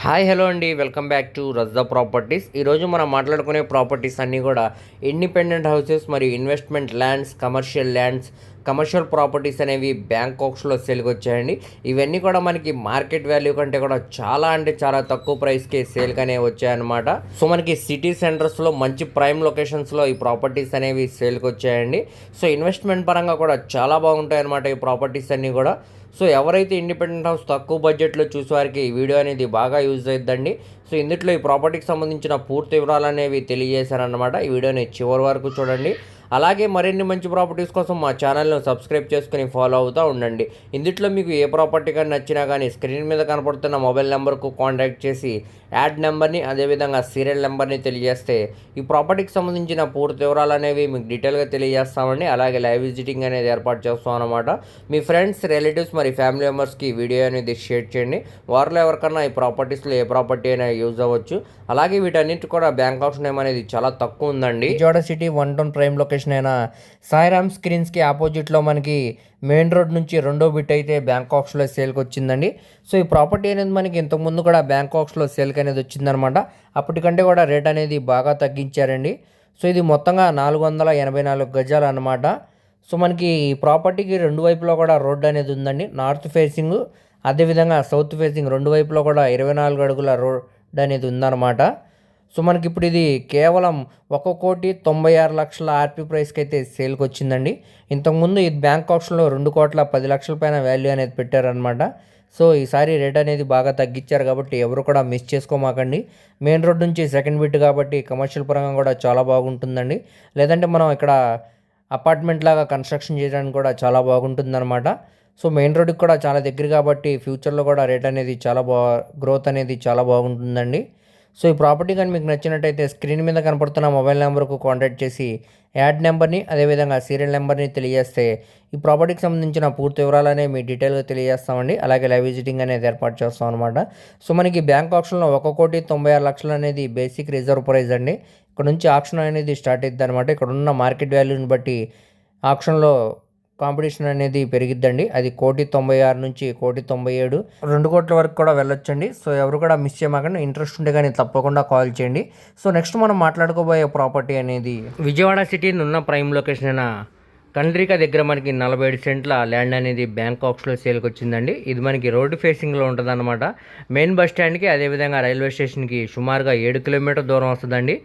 Hi hello అండి, welcome back to Razda properties. ఈరోజు మనం మాట్లాడుకునే ప్రాపర్టీస్ అన్నీ కూడా ఇండిపెండెంట్ హౌసెస్ మరియు ఇన్వెస్ట్మెంట్ ల్యాండ్స్, కమర్షియల్ ప్రాపర్టీస్ అనేవి బ్యాంకాక్స్లో సేల్కి వచ్చాయండి. ఇవన్నీ కూడా మనకి మార్కెట్ వాల్యూ కంటే కూడా చాలా అంటే చాలా తక్కువ ప్రైస్కి సేల్కి అనేవి వచ్చాయన్నమాట. సో మనకి సిటీ సెంటర్స్లో మంచి ప్రైమ్ లొకేషన్స్లో ఈ ప్రాపర్టీస్ అనేవి సేల్కి వచ్చాయండి. సో ఇన్వెస్ట్మెంట్ పరంగా కూడా చాలా బాగుంటాయి అన్నమాట ఈ ప్రాపర్టీస్ అన్నీ కూడా. సో ఎవరైతే ఇండిపెండెంట్ హౌస్ తక్కువ బడ్జెట్లో చూసేవారికి ఈ వీడియో అనేది బాగా యూజ్ అవుతుందండి. సో ఇందులో ఈ ప్రాపర్టీకి సంబంధించిన పూర్తి వివరాలు అనేవి తెలియజేశారన్నమాట. ఈ వీడియోని చివరి వరకు చూడండి. అలాగే మరిన్ని మంచి ప్రాపర్టీస్ కోసం మా ఛానల్ను సబ్స్క్రైబ్ చేసుకుని ఫాలో అవుతూ ఉండండి. ఇందులో మీకు ఏ ప్రాపర్టీ కానీ నచ్చినా కానీ స్క్రీన్ మీద కనపడుతున్న మొబైల్ నెంబర్కు కాంటాక్ట్ చేసి యాడ్ నెంబర్ని అదేవిధంగా సీరియల్ నెంబర్ని తెలియజేస్తే ఈ ప్రాపర్టీకి సంబంధించిన పూర్తి వివరాలు అనేవి మీకు డీటెయిల్గా తెలియజేస్తామండి. అలాగే లైవ్ విజిటింగ్ అనేది ఏర్పాటు చేస్తాం అన్నమాట. మీ ఫ్రెండ్స్, రిలేటివ్స్ మరి ఫ్యామిలీ మెంబర్స్కి వీడియో అనేది షేర్ చేయండి. వారిలో ఎవరికన్నా ఈ ప్రాపర్టీస్లో ఏ ప్రాపర్టీ అయినా యూజ్ అవ్వచ్చు. అలాగే వీటన్నిటి కూడా బ్యాంకాక్స్ నేమ్ అనేది చాలా తక్కువ ఉందండి. Vijayawada city 1 town prime location అయిన సాయిరామ్ స్క్రీన్స్కి ఆపోజిట్లో మనకి మెయిన్ రోడ్ నుంచి రెండో బిట్ అయితే బ్యాంకాక్స్లో సేల్కి వచ్చిందండి. సో ఈ ప్రాపర్టీ అనేది మనకి ఇంతకుముందు కూడా బ్యాంకాక్స్లో సేల్కి అనేది వచ్చిందనమాట. అప్పటికంటే కూడా రేట్ అనేది బాగా తగ్గించారండి. సో ఇది మొత్తంగా 484 గజాలు అనమాట. సో మనకి ఈ ప్రాపర్టీకి రెండు వైపులో కూడా రోడ్ అనేది ఉందండి. నార్త్ ఫేసింగ్ అదేవిధంగా సౌత్ ఫేసింగ్ రెండు వైపులో కూడా 24 అడుగుల రోడ్ అనేది ఉందన్నమాట. సో మనకి ఇప్పుడు ఇది కేవలం 1,96,00,000 ఆర్పీ ప్రైస్కి అయితే సేల్కి వచ్చిందండి. ఇంతకుముందు ఇది బ్యాంకాక్స్లో 2,10,00,000 పైన వాల్యూ అనేది పెట్టారనమాట. సో ఈసారి రేట్ అనేది బాగా తగ్గించారు కాబట్టి ఎవరు కూడా మిస్ చేసుకోమాకండి. మెయిన్ రోడ్ నుంచి సెకండ్ బిట్ కాబట్టి కమర్షియల్ పరంగా కూడా చాలా బాగుంటుందండి. లేదంటే మనం ఇక్కడ అపార్ట్మెంట్ లాగా కన్స్ట్రక్షన్ చేయడానికి కూడా చాలా బాగుంటుందన్నమాట. సో మెయిన్ రోడ్కి కూడా చాలా దగ్గర కాబట్టి ఫ్యూచర్లో కూడా రేట్ అనేది గ్రోత్ అనేది చాలా బాగుంటుందండి. సో ఈ ప్రాపర్టీ కానీ మీకు నచ్చినట్టయితే స్క్రీన్ మీద కనపడుతున్న మొబైల్ నెంబర్కు కాంటాక్ట్ చేసి యాడ్ నెంబర్ని అదేవిధంగా సీరియల్ నెంబర్ని తెలియజేస్తే ఈ ప్రాపర్టీకి సంబంధించిన పూర్తి వివరాలనే మీ డీటెయిల్గా తెలియజేస్తామండి. అలాగే లైవ్ విజిటింగ్ అనేది ఏర్పాటు చేస్తాం అనమాట. సో మనకి బ్యాంక్ ఆప్షన్లో 1,96,00,000 అనేది బేసిక్ రిజర్వ్ ప్రైస్ అండి. ఇక్కడ నుంచి ఆప్షన్ అనేది స్టార్ట్ అవుతుంది అనమాట. ఇక్కడ ఉన్న మార్కెట్ వాల్యూని బట్టి ఆప్షన్లో కాంపిటీషన్ అనేది పెరిగిద్దండి. అది 1,96,00,000 నుంచి 1,97,00,000 2 కోట్ల వరకు కూడా వెళ్ళొచ్చండి. సో ఎవరు కూడా మిస్ చేయమాకండి. ఇంట్రెస్ట్ ఉంటే కానీ తప్పకుండా కాల్ చేయండి. సో నెక్స్ట్ మనం మాట్లాడుకోబోయే ప్రాపర్టీ అనేది విజయవాడ సిటీ ఉన్న ప్రైమ్ లొకేషన్ అయిన కండ్రిక దగ్గర మనకి 47 సెంట్ల ల్యాండ్ అనేది బ్యాంకాక్స్లో సేల్కి వచ్చిందండి. ఇది మనకి రోడ్డు ఫేసింగ్లో ఉంటుంది అనమాట. మెయిన్ బస్ స్టాండ్కి అదేవిధంగా రైల్వే స్టేషన్కి సుమారుగా 7 కిలోమీటర్ దూరం వస్తుందండి.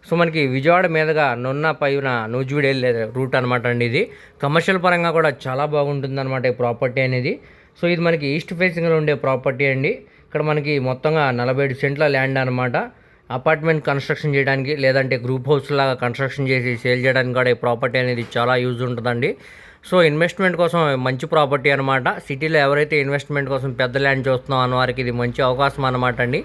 సో మనకి విజయవాడ మీదుగా నున్న పైన నూజివీడు వెళ్ళే రూట్ అనమాట అండి. ఇది కమర్షియల్ పరంగా కూడా చాలా బాగుంటుంది అనమాట ఈ ప్రాపర్టీ అనేది. సో ఇది మనకి ఈస్ట్ ఫేసింగ్లో ఉండే ప్రాపర్టీ అండి. ఇక్కడ మనకి మొత్తంగా 47 సెంట్ల ల్యాండ్ అనమాట. అపార్ట్మెంట్ కన్స్ట్రక్షన్ చేయడానికి లేదంటే గ్రూప్ హౌస్ లాగా కన్స్ట్రక్షన్ చేసి సేల్ చేయడానికి కూడా ఈ ప్రాపర్టీ అనేది చాలా యూజ్ ఉంటుందండి. సో ఇన్వెస్ట్మెంట్ కోసం మంచి ప్రాపర్టీ అనమాట. సిటీలో ఎవరైతే ఇన్వెస్ట్మెంట్ కోసం పెద్ద ల్యాండ్ చూస్తున్నాం అన్న వారికి ఇది మంచి అవకాశం అనమాట అండి.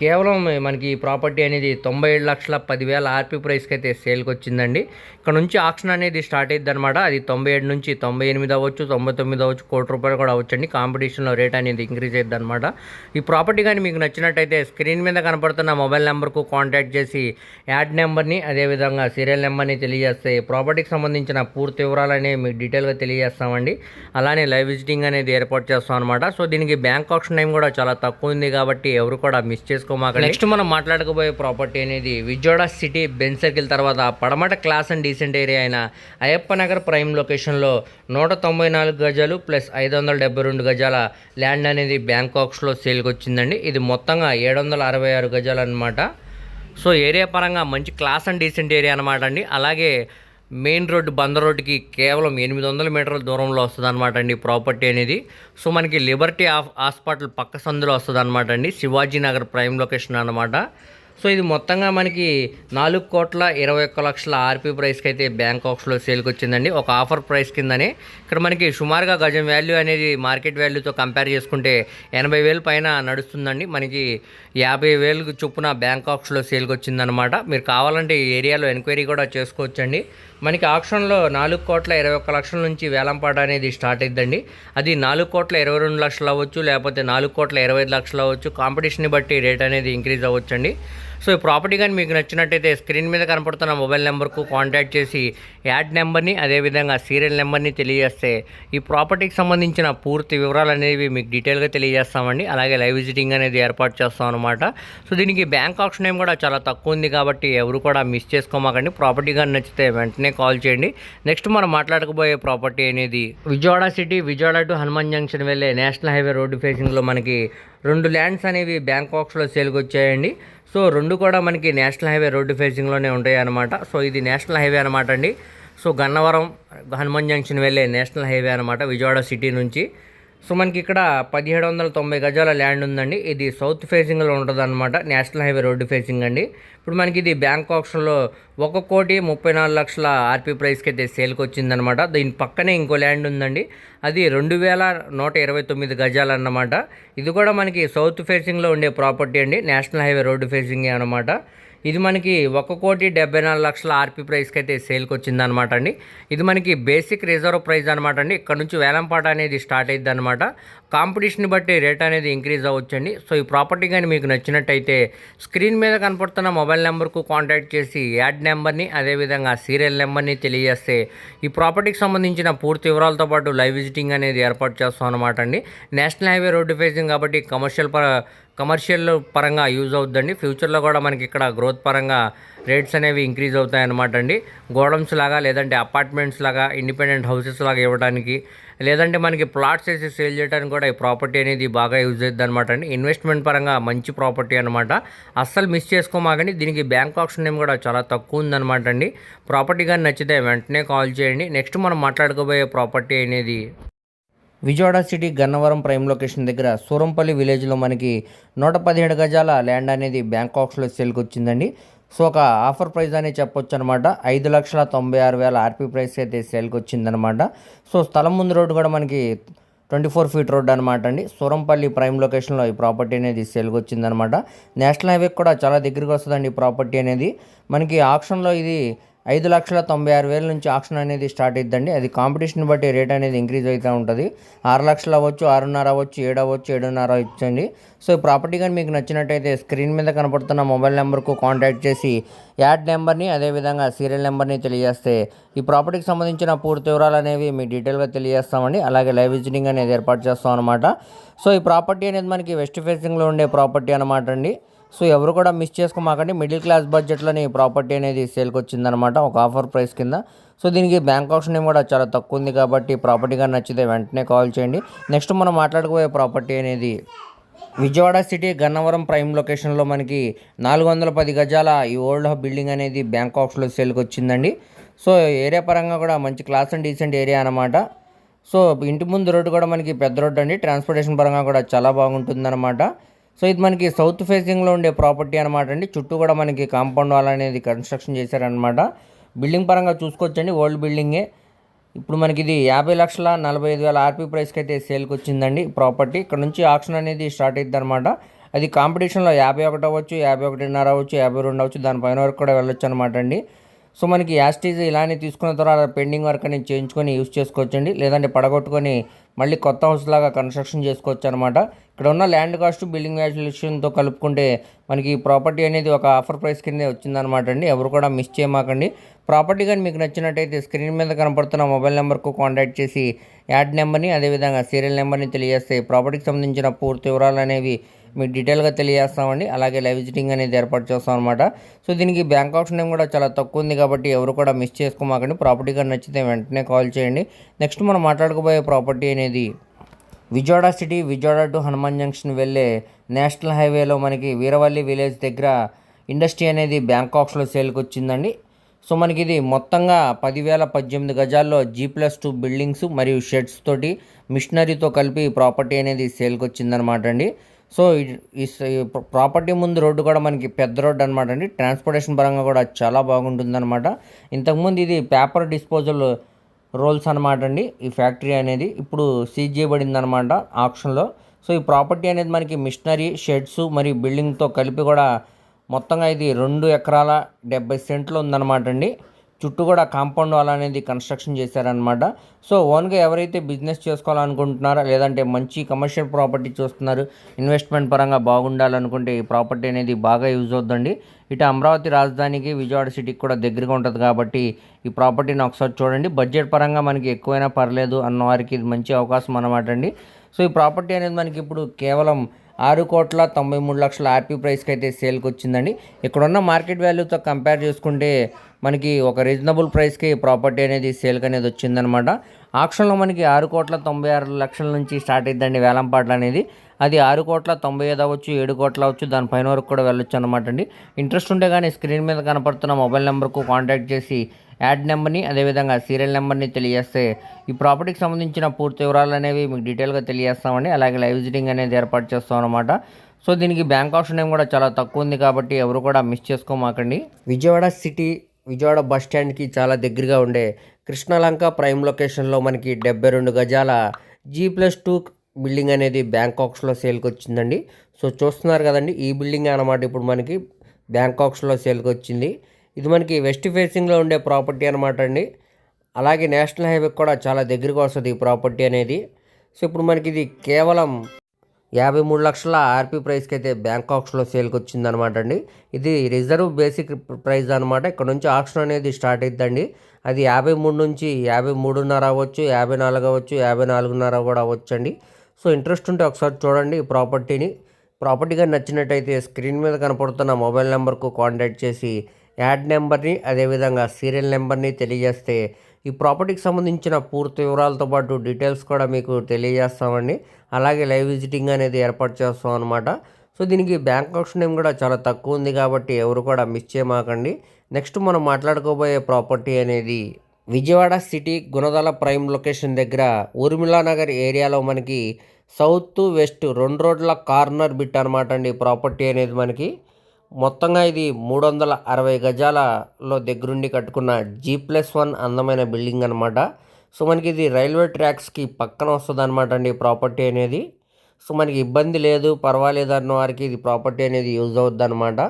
కేవలం మనకి ఈ ప్రాపర్టీ అనేది 97,10,000 ఆర్పీ ప్రైస్కి అయితే సేల్కి వచ్చిందండి. ఇక్కడ నుంచి ఆక్షన్ అనేది స్టార్ట్ అయ్యిద్ది అనమాట. అది 97 నుంచి 98 అవ్వచ్చు, 99 అవ్వచ్చు, ₹1,00,00,000 కూడా అవ్వచ్చండి. కాంపిటీషన్లో రేట్ అనేది ఇంక్రీజ్ అయ్యిద్ది అనమాట. ఈ ప్రాపర్టీ కానీ మీకు నచ్చినట్టయితే స్క్రీన్ మీద కనపడుతున్న మొబైల్ నెంబర్కు కాంటాక్ట్ చేసి యాడ్ నెంబర్ని అదేవిధంగా సీరియల్ నెంబర్ని తెలియజేస్తే ప్రాపర్టీకి సంబంధించిన పూర్తి వివరాలు అనేవి మీకు డీటెయిల్గా తెలియజేస్తామండి. అలానే లైవ్ విజిటింగ్ అనేది ఏర్పాటు చేస్తాం అనమాట. సో దీనికి బ్యాంక్ ఆప్షన్ టైం కూడా చాలా తక్కువ ఉంది కాబట్టి ఎవరు కూడా మిస్ చేసుకో. నెక్స్ట్ మనం మాట్లాడుకోబోయే ప్రాపర్టీ అనేది విజయవాడ సిటీ బెంజ్ సర్కిల్ తర్వాత పడమట క్లాస్ అండ్ డీసెంట్ ఏరియా అయిన అయ్యప్ప నగర్ ప్రైమ్ లొకేషన్లో 194 గజాలు ప్లస్ 572 గజాల ల్యాండ్ అనేది బ్యాంకాక్స్లో సేల్కి వచ్చిందండి. ఇది మొత్తంగా 766 గజాలు అనమాట. సో ఏరియా పరంగా మంచి క్లాస్ అండ్ డీసెంట్ ఏరియా అనమాట అండి. అలాగే మెయిన్ రోడ్డు బందర్ రోడ్డుకి కేవలం 800 మీటర్ల దూరంలో వస్తుంది అనమాట అండి ప్రాపర్టీ అనేది. సో మనకి లిబర్టీ హాస్పిటల్ పక్క సందులో వస్తుంది అనమాట అండి. శివాజీ నగర్ ప్రైమ్ లొకేషన్ అనమాట. సో ఇది మొత్తంగా మనకి 4,21,00,000 ఆర్పీ ప్రైస్కి అయితే బ్యాంకాక్స్లో సేల్కి వచ్చిందండి. ఒక ఆఫర్ ప్రైస్ కిందనే ఇక్కడ మనకి సుమారుగా గజం వాల్యూ అనేది మార్కెట్ వాల్యూతో కంపేర్ చేసుకుంటే 80,000 పైన నడుస్తుందండి. మనకి 50,000 చొప్పున బ్యాంకాక్స్లో సేల్కి వచ్చిందనమాట. మీరు కావాలంటే ఈ ఏరియాలో ఎంక్వైరీ కూడా చేసుకోవచ్చండి. మనకి ఆప్షన్లో 4,21,00,000 నుంచి వేలంపాట అనేది స్టార్ట్ అయిద్దండి. అది 4,22,00,000 అవ్వచ్చు, లేకపోతే 4,25,00,000 అవ్వచ్చు. కాంపిటీషన్ని బట్టి రేట్ అనేది ఇంక్రీజ్ అవ్వచ్చండి. సో ఈ ప్రాపర్టీ కానీ మీకు నచ్చినట్టయితే స్క్రీన్ మీద కనపడుతున్న మొబైల్ నెంబర్కు కాంటాక్ట్ చేసి యాడ్ నెంబర్ని అదేవిధంగా సీరియల్ నెంబర్ని తెలియజేస్తే ఈ ప్రాపర్టీకి సంబంధించిన పూర్తి వివరాలు అనేవి మీకు డీటెయిల్గా తెలియజేస్తామండి. అలాగే లైవ్ విజిటింగ్ అనేది ఏర్పాటు చేస్తాం అనమాట. సో దీనికి బ్యాంక్ ఆప్షన్ ఏం కూడా చాలా తక్కువ ఉంది కాబట్టి ఎవరు కూడా మిస్ చేసుకోమాకండి. ప్రాపర్టీ కానీ నచ్చితే వెంటనే కాల్ చేయండి. నెక్స్ట్ మనం మాట్లాడకపోయే ప్రాపర్టీ అనేది Vijayawada city, Vijayawada to Hanuman junction వెళ్ళే నేషనల్ హైవే రోడ్డు ఫేసింగ్లో మనకి 2 ల్యాండ్స్ అనేవి బ్యాంకాక్స్లో సేల్కి వచ్చాయండి. సో 2 కూడా మనకి నేషనల్ హైవే రోడ్డు ఫేసింగ్లోనే ఉంటాయి అన్నమాట. సో ఇది నేషనల్ హైవే అనమాట అండి. సో గన్నవరం హనుమాన్ జంక్షన్ వెళ్ళే నేషనల్ హైవే అనమాట విజయవాడ సిటీ నుంచి. సో మనకి ఇక్కడ 1790 గజాల ల్యాండ్ ఉందండి. ఇది సౌత్ ఫేసింగ్లో ఉంటుంది అనమాట, నేషనల్ హైవే రోడ్డు ఫేసింగ్ అండి. ఇప్పుడు మనకి ఇది బ్యాంక్ ఆప్షన్లో 1,34,00,000 ఆర్పీ ప్రైస్కి అయితే సేల్కి వచ్చిందనమాట. దీని పక్కనే ఇంకో ల్యాండ్ ఉందండి, అది 2,129 గజాలు అన్నమాట. ఇది కూడా మనకి సౌత్ ఫేసింగ్లో ఉండే ప్రాపర్టీ అండి, నేషనల్ హైవే రోడ్డు ఫేసింగే అనమాట. ఇది మనకి 1,74,00,000 ఆర్పీ ప్రైస్కి అయితే సేల్కి వచ్చిందనమాట అండి. ఇది మనకి బేసిక్ రిజర్వ్ ప్రైస్ అనమాట అండి. ఇక్కడ నుంచి వేలంపాట అనేది స్టార్ట్ అయ్యిద్ది అనమాట. కాంపిటీషన్ బట్టి రేట్ అనేది ఇంక్రీజ్ అవ్వచ్చండి. సో ఈ ప్రాపర్టీ కానీ మీకు నచ్చినట్టయితే స్క్రీన్ మీద కనపడుతున్న మొబైల్ నెంబర్కు కాంటాక్ట్ చేసి యాడ్ నెంబర్ని అదేవిధంగా సీరియల్ నెంబర్ని తెలియజేస్తే ఈ ప్రాపర్టీకి సంబంధించిన పూర్తి వివరాలతో పాటు లైవ్ విజిటింగ్ అనేది ఏర్పాటు చేస్తాం అనమాట అండి. నేషనల్ హైవే రోడ్డు ఫేసింగ్ కాబట్టి కమర్షియల్ పరంగా యూజ్ అవుతుందండి. ఫ్యూచర్లో కూడా మనకి ఇక్కడ గ్రోత్ పరంగా రేట్స్ అనేవి ఇంక్రీజ్ అవుతాయి అన్నమాట అండి. గోడౌన్స్ లాగా లేదంటే అపార్ట్మెంట్స్ లాగా ఇండిపెండెంట్ హౌసెస్ లాగా ఇవ్వడానికి లేదంటే మనకి ప్లాట్స్ వేసి సేల్ చేయడానికి కూడా ఈ ప్రాపర్టీ అనేది బాగా యూజ్ అవుతుంది అనమాట అండి. ఇన్వెస్ట్మెంట్ పరంగా మంచి ప్రాపర్టీ అనమాట, అస్సలు మిస్ చేసుకోమాకండి. దీనికి బ్యాంక్ ఆప్షన్ ఏం కూడా చాలా తక్కువ ఉందన్నమాట అండి. ప్రాపర్టీ కానీ నచ్చితే వెంటనే కాల్ చేయండి. నెక్స్ట్ మనం మాట్లాడుకోబోయే ప్రాపర్టీ అనేది Vijayawada city Gannavaram prime location దగ్గర సూరంపల్లి విలేజ్లో మనకి 117 గజాల ల్యాండ్ అనేది బ్యాంకాక్స్లో సేల్కి వచ్చిందండి. సో ఒక ఆఫర్ ప్రైస్ అనేది చెప్పొచ్చు అనమాట. 5,96,000 ఆర్పీ ప్రైస్ అయితే సేల్కి వచ్చిందనమాట. సో స్థలం ముందు రోడ్డు కూడా మనకి 24 ఫీట్ రోడ్ అనమాట అండి. సూరంపల్లి ప్రైమ్ లొకేషన్లో ఈ ప్రాపర్టీ అనేది సేల్కి వచ్చిందనమాట. నేషనల్ హైవే కూడా చాలా దగ్గరికి వస్తుందండి ఈ ప్రాపర్టీ అనేది. మనకి ఆప్షన్లో ఇది 5,96,000 నుంచి ఆప్షన్ అనేది స్టార్ట్ అవుతుందండి. అది కాంపిటీషన్ బట్టి రేట్ అనేది ఇంక్రీజ్ అవుతూ ఉంటుంది. 6 లక్షలు అవ్వచ్చు, 6.5 అవ్వచ్చు, 7 అవ్వచ్చు, 7.5 ఇచ్చండి. సో ఈ ప్రాపర్టీ కానీ మీకు నచ్చినట్టయితే స్క్రీన్ మీద కనపడుతున్న మొబైల్ నెంబర్కు కాంటాక్ట్ చేసి యాడ్ నెంబర్ని అదేవిధంగా సీరియల్ నెంబర్ని తెలియజేస్తే ఈ ప్రాపర్టీకి సంబంధించిన పూర్తి వివరాలు అనేవి మీకు డీటెయిల్గా తెలియజేస్తామండి. అలాగే లైవ్ విజిటింగ్ అనేది ఏర్పాటు చేస్తాం అనమాట. సో ఈ ప్రాపర్టీ అనేది మనకి వెస్ట్ ఫేసింగ్లో ఉండే ప్రాపర్టీ అనమాట అండి. సో ఎవరు కూడా మిస్ చేసుకోమాకండి. మిడిల్ క్లాస్ బడ్జెట్లోని ప్రాపర్టీ అనేది సేల్కి వచ్చిందనమాట ఒక ఆఫర్ ప్రైస్ కింద. సో దీనికి బ్యాంక్ ఆప్షన్ ఏం కూడా చాలా తక్కువ ఉంది కాబట్టి ప్రాపర్టీ కానీ నచ్చితే వెంటనే కాల్ చేయండి. నెక్స్ట్ మనం మాట్లాడుకోబోయే ప్రాపర్టీ అనేది విజయవాడ సిటీ గన్నవరం ప్రైమ్ లొకేషన్లో మనకి 410 గజాల ఈ ఓల్డ్ బిల్డింగ్ అనేది బ్యాంకాక్స్లో సేల్కి వచ్చిందండి. సో ఏరియా పరంగా కూడా మంచి క్లాస్ అండ్ డీసెంట్ ఏరియా అనమాట. సో ఇంటి ముందు రోడ్డు కూడా మనకి పెద్ద రోడ్డు అండి, ట్రాన్స్పోర్టేషన్ పరంగా కూడా చాలా బాగుంటుందన్నమాట. సో ఇది మనకి సౌత్ ఫేసింగ్లో ఉండే ప్రాపర్టీ అనమాట అండి. చుట్టూ కూడా మనకి కాంపౌండ్ వాల్ అనేది కన్స్ట్రక్షన్ చేశారనమాట. బిల్డింగ్ పరంగా చూసుకోవచ్చండి, ఓల్డ్ బిల్డింగే. ఇప్పుడు మనకి ఇది 50,45,000 ఆర్పీ ప్రైస్కి అయితే సేల్కి వచ్చిందండి ప్రాపర్టీ. ఇక్కడ నుంచి ఆక్షన్ అనేది స్టార్ట్ అవుతుంది అనమాట. అది కాంపిటీషన్లో 51 అవ్వచ్చు, 51.5 అవ్వచ్చు, 52 అవ్వచ్చు, దానిపైన వరకు కూడా వెళ్ళొచ్చు అనమాట అండి. సో మనకి యాస్టీజ్ ఇలానే తీసుకున్న తర్వాత పెండింగ్ వర్క్ అనేది చేయించుకొని యూస్ చేసుకోవచ్చండి. లేదంటే పడగొట్టుకొని మళ్ళీ కొత్త హౌస్ లాగా కన్స్ట్రక్షన్ చేసుకోవచ్చు అనమాట. ఇక్కడ ఉన్న ల్యాండ్ కాస్ట్ బిల్డింగ్ వాల్యుయేషన్తో కలుపుకుంటే మనకి ఈ ప్రాపర్టీ అనేది ఒక ఆఫర్ ప్రైస్ కిందే వచ్చిందనమాట అండి. ఎవరు కూడా మిస్ చేయమాకండి. ప్రాపర్టీ కానీ మీకు నచ్చినట్టయితే స్క్రీన్ మీద కనపడుతున్న మొబైల్ నెంబర్కు కాంటాక్ట్ చేసి యాడ్ నెంబర్ని అదేవిధంగా సీరియల్ నెంబర్ని తెలియజేస్తే ప్రాపర్టీకి సంబంధించిన పూర్తి వివరాలు అనేవి మీకు డీటెయిల్గా తెలియజేస్తామండి. అలాగే లైవ్ విజిటింగ్ అనేది ఏర్పాటు చేస్తాం అనమాట. సో దీనికి బ్యాంక్ ఆప్షన్ కూడా చాలా తక్కువ ఉంది కాబట్టి ఎవరు కూడా మిస్ చేసుకోమాకండి. ప్రాపర్టీ కానీ నచ్చితే వెంటనే కాల్ చేయండి. నెక్స్ట్ మనం మాట్లాడుకోబోయే ప్రాపర్టీ అనేది Vijayawada city, Vijayawada to Hanuman junction వెళ్ళే నేషనల్ హైవేలో మనకి వీరవల్లి విలేజ్ దగ్గర ఇండస్ట్రీ అనేది బ్యాంకాక్స్లో సేల్కి వచ్చిందండి. సో మనకి ఇది మొత్తంగా 10,018 గజాల్లో G+2 బిల్డింగ్స్ మరియు షెడ్స్ తోటి మిషనరీతో కలిపి ప్రాపర్టీ అనేది సేల్కి వచ్చిందనమాట అండి. సో ఈ ప్రాపర్టీ ముందు రోడ్డు కూడా మనకి పెద్ద రోడ్డు అనమాట అండి. ట్రాన్స్పోర్టేషన్ పరంగా కూడా చాలా బాగుంటుందన్నమాట. ఇంతకుముందు ఇది పేపర్ డిస్పోజల్ రోల్స్ అనమాట అండి. ఈ ఫ్యాక్టరీ అనేది ఇప్పుడు సీజ్ చేయబడింది అనమాట ఆక్షన్లో. సో ఈ ప్రాపర్టీ అనేది మనకి మిషనరీ, షెడ్స్ మరియు బిల్డింగ్తో కలిపి కూడా మొత్తంగా ఇది 2 ఎకరాల 70 సెంట్లు ఉందన్నమాట అండి. చుట్టూ కూడా కాంపౌండ్ వాల్ అనేది కన్స్ట్రక్షన్ చేశారనమాట. సో ఓన్గా ఎవరైతే బిజినెస్ చేసుకోవాలనుకుంటున్నారో లేదంటే మంచి కమర్షియల్ ప్రాపర్టీ చూస్తున్నారు, ఇన్వెస్ట్మెంట్ పరంగా బాగుండాలనుకుంటే ఈ ప్రాపర్టీ అనేది బాగా యూజ్ అవుతుందండి. ఇటు అమరావతి రాజధానికి విజయవాడ సిటీకి కూడా దగ్గరగా ఉంటుంది కాబట్టి ఈ ప్రాపర్టీని ఒకసారి చూడండి. బడ్జెట్ పరంగా మనకి ఎక్కువైనా పర్లేదు అన్న వారికి ఇది మంచి అవకాశం అన్నమాట అండి. సో ఈ ప్రాపర్టీ అనేది మనకి ఇప్పుడు కేవలం 6,93,00,000 ఆర్పీ ప్రైస్కి అయితే సేల్కి వచ్చిందండి. ఇక్కడున్న మార్కెట్ వాల్యూతో కంపేర్ చేసుకుంటే మనకి ఒక రీజనబుల్ ప్రైస్కి ప్రాపర్టీ అనేది సేల్కి అనేది వచ్చిందనమాట. ఆక్షన్లో మనకి 6,96,00,000 నుంచి స్టార్ట్ అయిద్దండి వేలంపాట్లు అనేది. అది 6,95,00,000 అవ్వచ్చు, 7 కోట్లు అవ్వచ్చు, దానిపైన వరకు కూడా వెళ్ళొచ్చు అనమాట అండి. ఇంట్రెస్ట్ ఉంటే కానీ స్క్రీన్ మీద కనపడుతున్న మొబైల్ నెంబర్కు కాంటాక్ట్ చేసి యాడ్ నెంబర్ని అదేవిధంగా సీరియల్ నెంబర్ని తెలియజేస్తే ఈ ప్రాపర్టీకి సంబంధించిన పూర్తి వివరాలు అనేవి మీకు డీటెయిల్గా తెలియజేస్తామండి. అలాగే లైవ్ విజిటింగ్ అనేది ఏర్పాటు చేస్తాం అనమాట. సో దీనికి బ్యాంక్ ఆప్షన్ ఏం కూడా చాలా తక్కువ ఉంది కాబట్టి ఎవరు కూడా మిస్ చేసుకోమాకండి. విజయవాడ సిటీ, విజయవాడ బస్ స్టాండ్కి చాలా దగ్గరగా ఉండే కృష్ణలంక ప్రైమ్ లొకేషన్లో మనకి 72 గజాల G+2 బిల్డింగ్ అనేది బ్యాంకాక్స్లో సేల్కి వచ్చిందండి. సో చూస్తున్నారు కదండి, ఈ బిల్డింగ్ అన్నమాట ఇప్పుడు మనకి బ్యాంకాక్స్లో సేల్కి వచ్చింది. ఇది మనకి వెస్ట్ ఫేసింగ్లో ఉండే ప్రాపర్టీ అనమాట అండి. అలాగే నేషనల్ హైవేకి కూడా చాలా దగ్గరగా వస్తుంది ఈ ప్రాపర్టీ అనేది. సో ఇప్పుడు మనకి ఇది కేవలం 53 లక్షల ఆర్పీ ప్రైస్కి అయితే బ్యాంకాక్స్లో సేల్కి వచ్చిందనమాట అండి. ఇది రిజర్వ్ బేసిక్ ప్రైస్ అనమాట. ఇక్కడ నుంచి ఆక్షన్ అనేది స్టార్ట్ అవుతుందండి. అది 53 నుంచి 53.5 అవ్వచ్చు, 54 అవ్వచ్చు, 54.5 కూడా అవ్వచ్చు అండి. సో ఇంట్రెస్ట్ ఉంటే ఒకసారి చూడండి ఈ ప్రాపర్టీగా నచ్చినట్టయితే స్క్రీన్ మీద కనపడుతున్న మొబైల్ నెంబర్కు కాంటాక్ట్ చేసి యాడ్ నెంబర్ని అదేవిధంగా సీరియల్ నెంబర్ని తెలియజేస్తే ఈ ప్రాపర్టీకి సంబంధించిన పూర్తి వివరాలతో పాటు డీటెయిల్స్ కూడా మీకు తెలియజేస్తామండి. అలాగే లైవ్ విజిటింగ్ అనేది ఏర్పాటు చేస్తాం అనమాట. సో దీనికి బ్యాంక్ ఆప్షన్ ఏం కూడా చాలా తక్కువ ఉంది కాబట్టి ఎవరు కూడా మిస్ చేయమాకండి. నెక్స్ట్ మనం మాట్లాడుకోబోయే ప్రాపర్టీ అనేది Vijayawada city Gunadala prime location దగ్గర ఊర్మిళానగర్ ఏరియాలో మనకి సౌత్ వెస్ట్ 2 రోడ్ల కార్నర్ బిట్ అనమాట అండి. ప్రాపర్టీ అనేది మనకి మొత్తంగా ఇది 360 గజాలలో దగ్గరుండి కట్టుకున్న G+1 అందమైన బిల్డింగ్ అనమాట. సో మనకి ఇది రైల్వే ట్రాక్స్కి పక్కన వస్తుంది అనమాట అండి ప్రాపర్టీ అనేది. సో మనకి ఇబ్బంది లేదు, పర్వాలేదు అన్న వారికి ఇది ప్రాపర్టీ అనేది యూజ్ అవుద్ది అనమాట.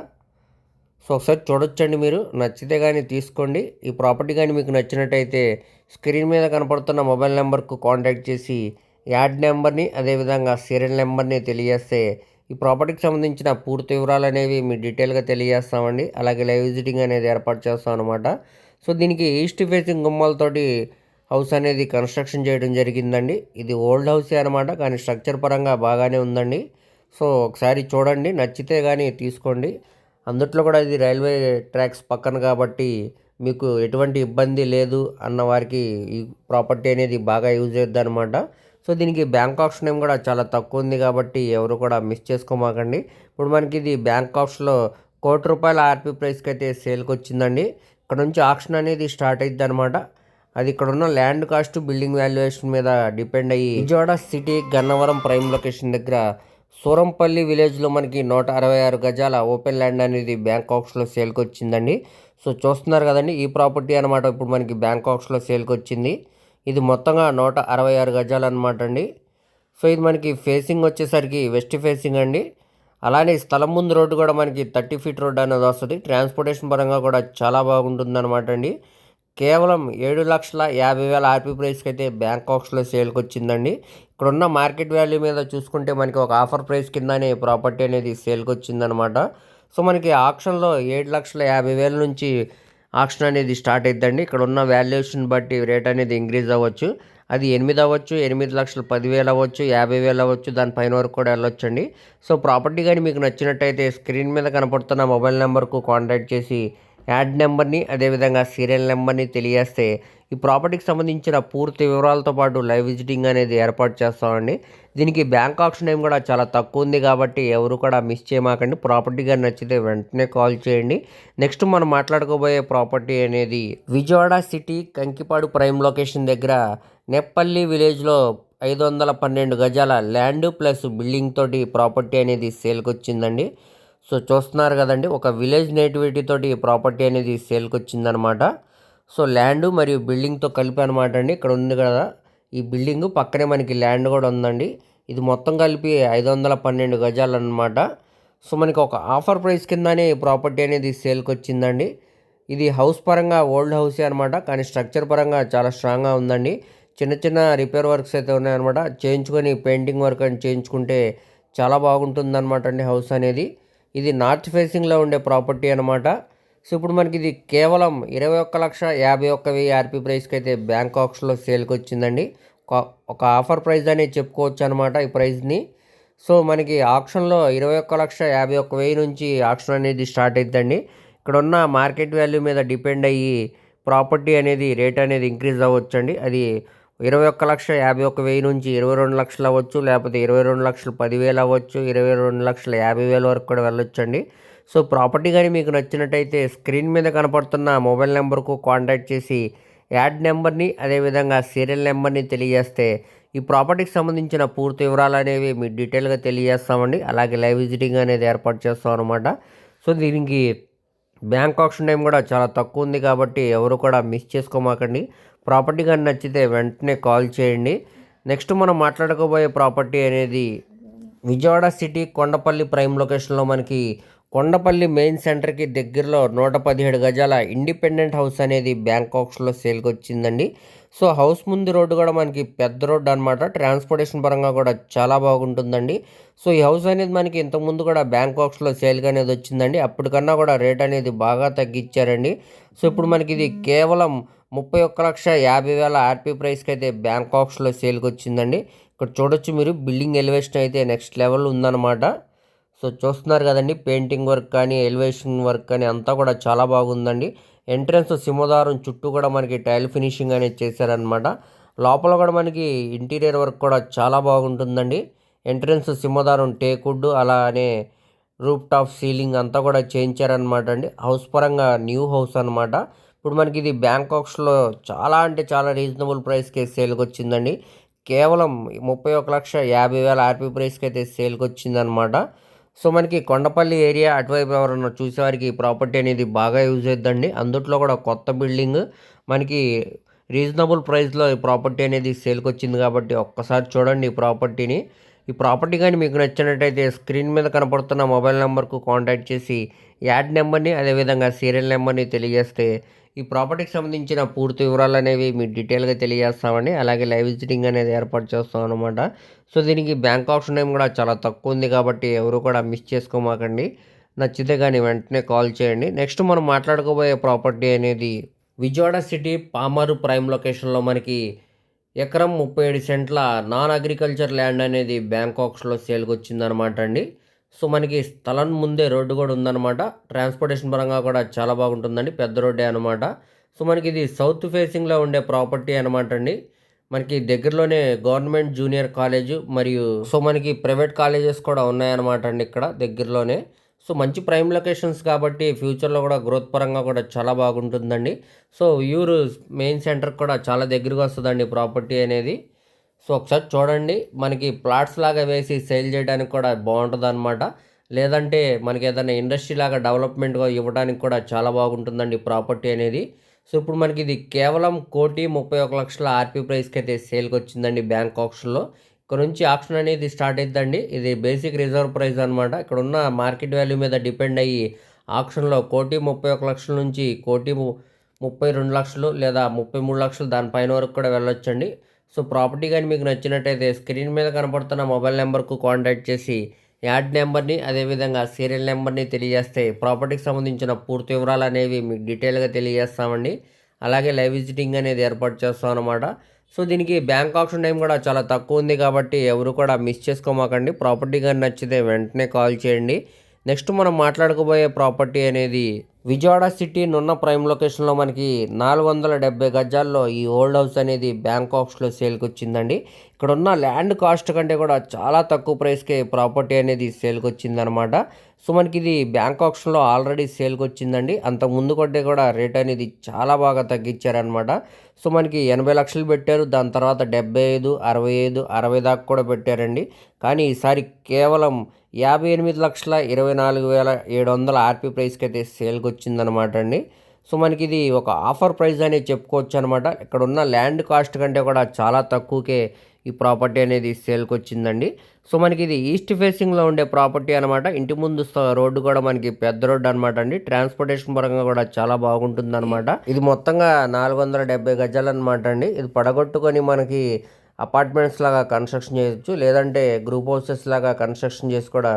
సో ఒకసారి చూడొచ్చండి, మీరు నచ్చితే కానీ తీసుకోండి. ఈ ప్రాపర్టీ కానీ మీకు నచ్చినట్టయితే స్క్రీన్ మీద కనపడుతున్న మొబైల్ నెంబర్కు కాంటాక్ట్ చేసి యాడ్ నెంబర్ని అదేవిధంగా సీరియల్ నెంబర్ని తెలియజేస్తే ఈ ప్రాపర్టీకి సంబంధించిన పూర్తి వివరాలు అనేవి మీ డీటెయిల్గా తెలియజేస్తామండి. అలాగే లైవ్ విజిటింగ్ అనేది ఏర్పాటు చేస్తాం అనమాట. సో దీనికి ఈస్ట్ ఫేసింగ్ గుమ్మాలతోటి హౌస్ అనేది కన్స్ట్రక్షన్ చేయడం జరిగిందండి. ఇది ఓల్డ్ హౌసే అనమాట, కానీ స్ట్రక్చర్ పరంగా బాగానే ఉందండి. సో ఒకసారి చూడండి, నచ్చితే కానీ తీసుకోండి. అందుట్లో కూడా ఇది రైల్వే ట్రాక్స్ పక్కన కాబట్టి మీకు ఎటువంటి ఇబ్బంది లేదు అన్న వారికి ఈ ప్రాపర్టీ అనేది బాగా యూజ్ అవుద్ది అనమాట. సో దీనికి బ్యాంక్ ఆప్షన్ ఏం కూడా చాలా తక్కువ ఉంది కాబట్టి ఎవరు కూడా మిస్ చేసుకోమాకండి. ఇప్పుడు మనకి ఇది బ్యాంకాక్స్లో ₹1,00,00,000 ఆర్పీ ప్రైస్కి అయితే సేల్కి వచ్చిందండి. ఇక్కడ నుంచి ఆక్షన్ అనేది స్టార్ట్ అవుతుంది అనమాట. అది ఇక్కడ ఉన్న ల్యాండ్ కాస్ట్, బిల్డింగ్ వాల్యుయేషన్ మీద డిపెండ్ అయ్యి Vijayawada city Gannavaram prime location దగ్గర సూరంపల్లి విలేజ్లో మనకి 166 గజాల ఓపెన్ ల్యాండ్ అనేది బ్యాంకాక్స్లో సేల్కి వచ్చిందండి. సో చూస్తున్నారు కదండి, ఈ ప్రాపర్టీ అనమాట ఇప్పుడు మనకి బ్యాంకాక్స్లో సేల్కి వచ్చింది. ఇది మొత్తంగా 166 గజాలు అనమాట అండి. సో ఇది మనకి ఫేసింగ్ వచ్చేసరికి వెస్ట్ ఫేసింగ్ అండి. అలానే స్థలం ముందు రోడ్డు కూడా మనకి 30 ఫీట్ రోడ్డు అనేది వస్తుంది. ట్రాన్స్పోర్టేషన్ పరంగా కూడా చాలా బాగుంటుంది అనమాట అండి. కేవలం 7,50,000 ఆర్పీ ప్రైస్కి అయితే బ్యాంకాక్స్లో సేల్కి వచ్చిందండి. ఇక్కడున్న మార్కెట్ వాల్యూ మీద చూసుకుంటే మనకి ఒక ఆఫర్ ప్రైస్ కిందనే ప్రాపర్టీ అనేది సేల్కి వచ్చిందనమాట. సో మనకి ఆక్షన్లో 7,50,000 నుంచి ఆక్షన్ అనేది స్టార్ట్ అవుతుందండి. ఇక్కడ ఉన్న వాల్యుయేషన్ బట్టి రేట్ అనేది ఇంక్రీజ్ అవ్వచ్చు. అది 8 అవ్వచ్చు, 8,10,000 అవ్వచ్చు, 50,000 అవ్వచ్చు, దానిపైన వరకు కూడా వెళ్ళొచ్చండి. సో ప్రాపర్టీ కానీ మీకు నచ్చినట్టయితే స్క్రీన్ మీద కనపడుతున్న మొబైల్ నెంబర్కు కాంటాక్ట్ చేసి యాడ్ నెంబర్ని అదేవిధంగా సీరియల్ నెంబర్ని తెలియజేస్తే ఈ ప్రాపర్టీకి సంబంధించిన పూర్తి వివరాలతో పాటు లైవ్ విజిటింగ్ అనేది ఏర్పాటు చేస్తామండి. దీనికి బ్యాంక్ ఆప్షన్ ఏం కూడా చాలా తక్కువ ఉంది కాబట్టి ఎవరు కూడా మిస్ చేయమాకండి. ప్రాపర్టీ కానీ నచ్చితే వెంటనే కాల్ చేయండి. నెక్స్ట్ మనం మాట్లాడుకోబోయే ప్రాపర్టీ అనేది Vijayawada city Kankipadu prime location దగ్గర నెప్పల్లి విలేజ్లో 512 గజాల ల్యాండ్ ప్లస్ బిల్డింగ్ తోటి ప్రాపర్టీ అనేది సేల్కి వచ్చిందండి. సో చూస్తున్నారు కదండి, ఒక విలేజ్ నేటివిటీ తోటి ప్రాపర్టీ అనేది సేల్కి వచ్చిందనమాట. సో ల్యాండ్ మరియు బిల్డింగ్తో కలిపి అనమాట అండి. ఇక్కడ ఉంది కదా ఈ బిల్డింగ్ పక్కనే మనకి ల్యాండ్ కూడా ఉందండి. ఇది మొత్తం కలిపి 512 గజాలు అనమాట. సో మనకి ఒక ఆఫర్ ప్రైస్ కిందనే ఈ ప్రాపర్టీ అనేది సేల్కి వచ్చిందండి. ఇది హౌస్ పరంగా ఓల్డ్ హౌసే అనమాట, కానీ స్ట్రక్చర్ పరంగా చాలా స్ట్రాంగ్గా ఉందండి. చిన్న చిన్న రిపేర్ వర్క్స్ అయితే ఉన్నాయన్నమాట. చేయించుకొని పెయింటింగ్ వర్క్ అని చేయించుకుంటే చాలా బాగుంటుందన్నమాట అండి హౌస్ అనేది. ఇది నార్త్ ఫేసింగ్లో ఉండే ప్రాపర్టీ అనమాట. సో ఇప్పుడు మనకి ఇది కేవలం 21,51,000 ఆర్పీ ప్రైస్కి అయితే బ్యాంకాక్స్లో సేల్కి వచ్చిందండి. ఒక ఆఫర్ ప్రైస్ అనేది చెప్పుకోవచ్చు అనమాట ఈ ప్రైస్ని. సో మనకి ఆప్షన్లో 21,51,000 నుంచి ఆప్షన్ అనేది స్టార్ట్ అవుతుందండి. ఇక్కడ ఉన్న మార్కెట్ వాల్యూ మీద డిపెండ్ అయ్యి ప్రాపర్టీ అనేది రేట్ అనేది ఇంక్రీజ్ అవ్వచ్చండి. అది 21,51,000 నుంచి 22 లక్షలు అవ్వచ్చు, లేకపోతే 22,10,000 అవ్వచ్చు, 22,50,000 వరకు కూడా వెళ్ళొచ్చండి. సో ప్రాపర్టీ కానీ మీకు నచ్చినట్టయితే స్క్రీన్ మీద కనపడుతున్న మొబైల్ నెంబర్కు కాంటాక్ట్ చేసి యాడ్ నెంబర్ని అదేవిధంగా సీరియల్ నెంబర్ని తెలియజేస్తే ఈ ప్రాపర్టీకి సంబంధించిన పూర్తి వివరాలు అనేవి మీకు డీటెయిల్గా తెలియజేస్తామండి. అలాగే లైవ్ విజిటింగ్ అనేది ఏర్పాటు చేస్తాం అనమాట. సో దీనికి బ్యాంక్ ఆప్షన్ టైం కూడా చాలా తక్కువ ఉంది కాబట్టి ఎవరు కూడా మిస్ చేసుకోమాకండి. ప్రాపర్టీ కానీ నచ్చితే వెంటనే కాల్ చేయండి. నెక్స్ట్ మనం మాట్లాడుకోబోయే ప్రాపర్టీ అనేది విజయవాడ సిటీ కొండపల్లి ప్రైమ్ లొకేషన్లో మనకి కొండపల్లి మెయిన్ సెంటర్కి దగ్గరలో 117 గజాల ఇండిపెండెంట్ హౌస్ అనేది బ్యాంకాక్స్లో సేల్కి వచ్చిందండి. సో హౌస్ ముందు రోడ్డు కూడా మనకి పెద్ద రోడ్డు అనమాట. ట్రాన్స్పోర్టేషన్ పరంగా కూడా చాలా బాగుంటుందండి. సో ఈ హౌస్ అనేది మనకి ఇంతకుముందు కూడా బ్యాంకాక్స్లో సేల్కి అనేది వచ్చిందండి. అప్పటికన్నా కూడా రేట్ అనేది బాగా తగ్గించారండి. సో ఇప్పుడు మనకి ఇది కేవలం 31,50,000 ఆర్పీ ప్రైస్కి అయితే బ్యాంకాక్స్లో సేల్కి వచ్చిందండి. ఇక్కడ చూడొచ్చు మీరు, బిల్డింగ్ ఎలివేషన్ అయితే నెక్స్ట్ లెవెల్ ఉందన్నమాట. సో చూస్తున్నారు కదండి, పెయింటింగ్ వర్క్ కానీ ఎలివేషన్ వర్క్ కానీ అంతా కూడా చాలా బాగుందండి. ఎంట్రన్స్ సింహదారం చుట్టూ కూడా మనకి టైల్ ఫినిషింగ్ అనేది చేశారనమాట. లోపల కూడా మనకి ఇంటీరియర్ వర్క్ కూడా చాలా బాగుంటుందండి. ఎంట్రన్స్ సింహదారం టేకుడ్, అలానే రూప్ టాప్ సీలింగ్ అంతా కూడా చేయించారనమాట అండి. హౌస్ పరంగా న్యూ హౌస్ అనమాట. ఇప్పుడు మనకి ఇది బ్యాంకాక్స్లో చాలా అంటే చాలా రీజనబుల్ ప్రైస్కి సేల్కి వచ్చిందండి. కేవలం 31,50,000 ఆర్పీ ప్రైస్కి అయితే సేల్కి వచ్చిందనమాట. సో మనకి కొండపల్లి ఏరియా అటువైపు ఎవరన్నా చూసేవారికి ఈ ప్రాపర్టీ అనేది బాగా యూజ్ అవుతుందండి. అందుట్లో కూడా కొత్త బిల్డింగ్ మనకి రీజనబుల్ ప్రైస్లో ఈ ప్రాపర్టీ అనేది సేల్కి వచ్చింది కాబట్టి ఒక్కసారి చూడండి ఈ ప్రాపర్టీని. ఈ ప్రాపర్టీ కానీ మీకు నచ్చినట్టయితే స్క్రీన్ మీద కనపడుతున్న మొబైల్ నెంబర్కు కాంటాక్ట్ చేసి యాడ్ నెంబర్ని అదేవిధంగా సీరియల్ నెంబర్ని తెలియజేస్తే ఈ ప్రాపర్టీకి సంబంధించిన పూర్తి వివరాలు అనేవి మీకు డీటెయిల్గా తెలియజేస్తామండి. అలాగే లైవ్ విజిటింగ్ అనేది ఏర్పాటు చేస్తాం అనమాట. సో దీనికి బ్యాంక్ ఆప్షన్ టైం కూడా చాలా తక్కువ ఉంది కాబట్టి ఎవరు కూడా మిస్ చేసుకోమాకండి. నచ్చితే కానీ వెంటనే కాల్ చేయండి. నెక్స్ట్ మనం మాట్లాడుకోబోయే ప్రాపర్టీ అనేది విజయవాడ సిటీ పామరు ప్రైమ్ లొకేషన్లో మనకి ఎకరం 37 సెంట్ల నాన్ అగ్రికల్చర్ ల్యాండ్ అనేది బ్యాంకాక్స్లో సేల్కి వచ్చిందనమాట అండి. సో మనకి స్థలం ముందే రోడ్డు కూడా ఉందన్నమాట. ట్రాన్స్పోర్టేషన్ పరంగా కూడా చాలా బాగుంటుందండి, పెద్ద రోడ్డే అనమాట. సో మనకి ఇది సౌత్ ఫేసింగ్లో ఉండే ప్రాపర్టీ అనమాట అండి. మనకి దగ్గరలోనే గవర్నమెంట్ జూనియర్ కాలేజు మరియు సో మనకి ప్రైవేట్ కాలేజెస్ కూడా ఉన్నాయన్నమాట అండి ఇక్కడ దగ్గరలోనే. సో మంచి ప్రైమ్ లొకేషన్స్ కాబట్టి ఫ్యూచర్లో కూడా గ్రోత్ పరంగా కూడా చాలా బాగుంటుందండి. సో యూరు మెయిన్ సెంటర్ కూడా చాలా దగ్గరగా వస్తుందండి ప్రాపర్టీ అనేది. సో ఒకసారి చూడండి, మనకి ప్లాట్స్ లాగా వేసి సేల్ చేయడానికి కూడా బాగుంటుంది అనమాట. లేదంటే మనకి ఏదైనా ఇండస్ట్రీ లాగా డెవలప్మెంట్గా ఇవ్వడానికి కూడా చాలా బాగుంటుందండి ప్రాపర్టీ అనేది. సో ఇప్పుడు మనకి ఇది కేవలం 1,31,00,000 ఆర్పీ ప్రైస్కి అయితే సేల్కి వచ్చిందండి బ్యాంక్ ఆప్షన్లో. ఇక్కడ నుంచి ఆప్షన్ అనేది స్టార్ట్ అవుతుందండి. ఇది బేసిక్ రిజర్వ్ ప్రైస్ అనమాట. ఇక్కడ ఉన్న మార్కెట్ వాల్యూ మీద డిపెండ్ అయ్యి ఆప్షన్లో 1,31,00,000 నుంచి 1,32,00,000 లేదా 33,00,000 దానిపైన వరకు కూడా వెళ్ళొచ్చండి. సో ప్రాపర్టీ కానీ మీకు నచ్చినట్టయితే స్క్రీన్ మీద కనపడుతున్న మొబైల్ నెంబర్కు కాంటాక్ట్ చేసి యాడ్ నెంబర్ని అదేవిధంగా సీరియల్ నెంబర్ని తెలియజేస్తే ప్రాపర్టీకి సంబంధించిన పూర్తి వివరాలు అనేవి మీకు డీటెయిల్గా తెలియజేస్తామండి. అలాగే లైవ్ విజిటింగ్ అనేది ఏర్పాటు చేస్తాం అనమాట. సో దీనికి బ్యాంక్ ఆప్షన్ టైం కూడా చాలా తక్కువ ఉంది కాబట్టి ఎవరు కూడా మిస్ చేసుకోమాకండి. ప్రాపర్టీ కానీ నచ్చితే వెంటనే కాల్ చేయండి. నెక్స్ట్ మనం మాట్లాడుకోబోయే ప్రాపర్టీ అనేది విజయవాడ సిటీ నున్న ప్రైమ్ లొకేషన్లో మనకి 470 గజాల్లో ఈ ఓల్డ్ హౌస్ అనేది బ్యాంకాక్స్లో సేల్కి వచ్చిందండి. ఇక్కడ ఉన్న ల్యాండ్ కాస్ట్ కంటే కూడా చాలా తక్కువ ప్రైస్కే ప్రాపర్టీ అనేది సేల్కి వచ్చిందనమాట. సో మనకి ఇది బ్యాంకాక్స్లో ఆల్రెడీ సేల్కి వచ్చిందండి. అంత ముందు కంటే కూడా రేట్ అనేది చాలా బాగా తగ్గించారనమాట. సో మనకి 80 లక్షలు పెట్టారు, దాని తర్వాత 75, 65, 60 దాకా కూడా పెట్టారండి. కానీ ఈసారి కేవలం 58,24,700 ఆర్పీ ప్రైస్కి అయితే సేల్కి వచ్చిందనమాట అండి. సో మనకి ఇది ఒక ఆఫర్ ప్రైస్ అనేది చెప్పుకోవచ్చు అనమాట. ఇక్కడ ఉన్న ల్యాండ్ కాస్ట్ కంటే కూడా చాలా తక్కువకే ఈ ప్రాపర్టీ అనేది సేల్కి వచ్చిందండి. సో మనకి ఇది ఈస్ట్ ఫేసింగ్లో ఉండే ప్రాపర్టీ అనమాట. ఇంటి ముందు రోడ్డు కూడా మనకి పెద్ద రోడ్డు అనమాట అండి. ట్రాన్స్పోర్టేషన్ పరంగా కూడా చాలా బాగుంటుంది అనమాట. ఇది మొత్తంగా 470 గజాలు అనమాట అండి. ఇది పడగొట్టుకొని మనకి అపార్ట్మెంట్స్ లాగా కన్స్ట్రక్షన్ చేయొచ్చు, లేదంటే గ్రూప్ హౌసెస్ లాగా కన్స్ట్రక్షన్ చేసి కూడా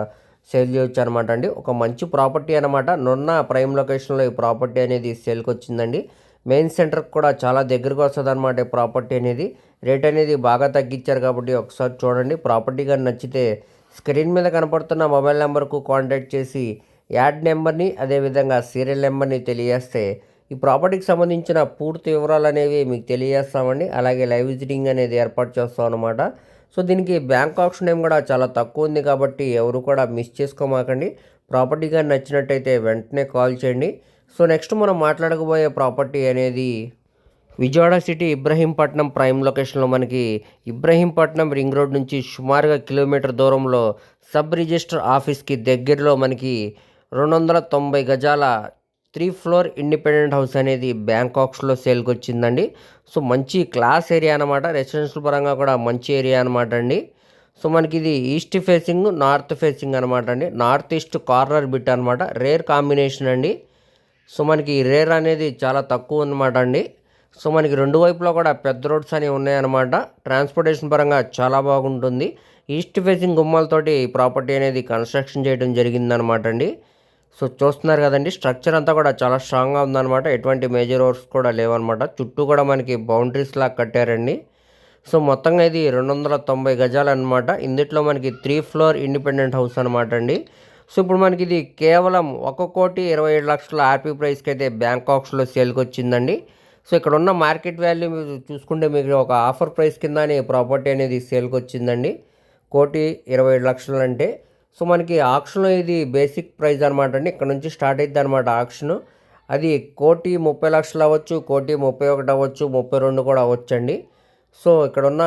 సేల్ చేయొచ్చు అనమాట అండి. ఒక మంచి ప్రాపర్టీ అనమాట. నున్న ప్రైమ్ లొకేషన్లో ఈ ప్రాపర్టీ అనేది సేల్కి వచ్చిందండి. మెయిన్ సెంటర్కి కూడా చాలా దగ్గరకు వస్తుంది అనమాట ఈ ప్రాపర్టీ అనేది. రేట్ అనేది బాగా తగ్గించారు కాబట్టి ఒకసారి చూడండి. ప్రాపర్టీ కానీ నచ్చితే స్క్రీన్ మీద కనపడుతున్న మొబైల్ నెంబర్కు కాంటాక్ట్ చేసి యాడ్ నెంబర్ని అదేవిధంగా సీరియల్ నెంబర్ని తెలియజేస్తే ఈ ప్రాపర్టీకి సంబంధించిన పూర్తి వివరాలు అనేవి మీకు తెలియజేస్తామండి. అలాగే లైవ్ విజిటింగ్ అనేది ఏర్పాటు చేస్తాం అనమాట. సో దీనికి బ్యాంక్ ఆప్షన్ ఏం కూడా చాలా తక్కువ ఉంది కాబట్టి ఎవరు కూడా మిస్ చేసుకోమాకండి. ప్రాపర్టీ కానీ నచ్చినట్టయితే వెంటనే కాల్ చేయండి. సో నెక్స్ట్ మనం మాట్లాడకపోయే ప్రాపర్టీ అనేది విజయవాడ సిటీ ఇబ్రహీంపట్నం ప్రైమ్ లొకేషన్లో మనకి ఇబ్రహీంపట్నం రింగ్ రోడ్ నుంచి సుమారుగా కిలోమీటర్ దూరంలో సబ్ రిజిస్టర్ ఆఫీస్కి దగ్గరలో మనకి 290 గజాల 3 ఫ్లోర్ ఇండిపెండెంట్ హౌస్ అనేది బ్యాంకాక్స్లో సేల్కి వచ్చిందండి. సో మంచి క్లాస్ ఏరియా అనమాట. రెసిడెన్షియల్ పరంగా కూడా మంచి ఏరియా అనమాట అండి. సో మనకి ఇది ఈస్ట్ ఫేసింగ్ నార్త్ ఫేసింగ్ అనమాట అండి. నార్త్ ఈస్ట్ కార్నర్ బిట్ అనమాట. రేర్ కాంబినేషన్ అండి. సో మనకి రేర్ అనేది చాలా తక్కువ అనమాట అండి. సో మనకి రెండు వైపులా కూడా పెద్ద రోడ్స్ అనేవి ఉన్నాయన్నమాట. ట్రాన్స్పోర్టేషన్ పరంగా చాలా బాగుంటుంది. ఈస్ట్ ఫేసింగ్ గుమ్మాలతోటి ఈ ప్రాపర్టీ అనేది కన్స్ట్రక్షన్ చేయడం జరిగిందనమాట అండి. సో చూస్తున్నారు కదండి, స్ట్రక్చర్ అంతా కూడా చాలా స్ట్రాంగ్గా ఉందన్నమాట. ఎటువంటి మేజర్ వర్క్స్ కూడా లేవన్నమాట. చుట్టూ కూడా మనకి బౌండరీస్ లాగా కట్టారండి. సో మొత్తంగా ఇది 290 గజాలు అనమాట. ఇందులో మనకి 3 ఫ్లోర్ ఇండిపెండెంట్ హౌస్ అనమాట అండి. సో ఇప్పుడు మనకి ఇది కేవలం 1,27,00,000 ఆర్పీ ప్రైస్కి అయితే బ్యాంకాక్స్లో సేల్కి వచ్చిందండి. సో ఇక్కడ ఉన్న మార్కెట్ వాల్యూ మీరు చూసుకుంటే మీకు ఒక ఆఫర్ ప్రైస్ కింద ప్రాపర్టీ అనేది సేల్కి వచ్చిందండి. 1,27,00,000 అంటే సో మనకి ఆక్షన్లో ఇది బేసిక్ ప్రైస్ అనమాట అండి. ఇక్కడ నుంచి స్టార్ట్ అవుతుంది అనమాట ఆక్షన్. అది 1,30,00,000 అవ్వచ్చు, 1,31,00,000 అవ్వచ్చు, 32 కూడా అవ్వచ్చండి. సో ఇక్కడ ఉన్న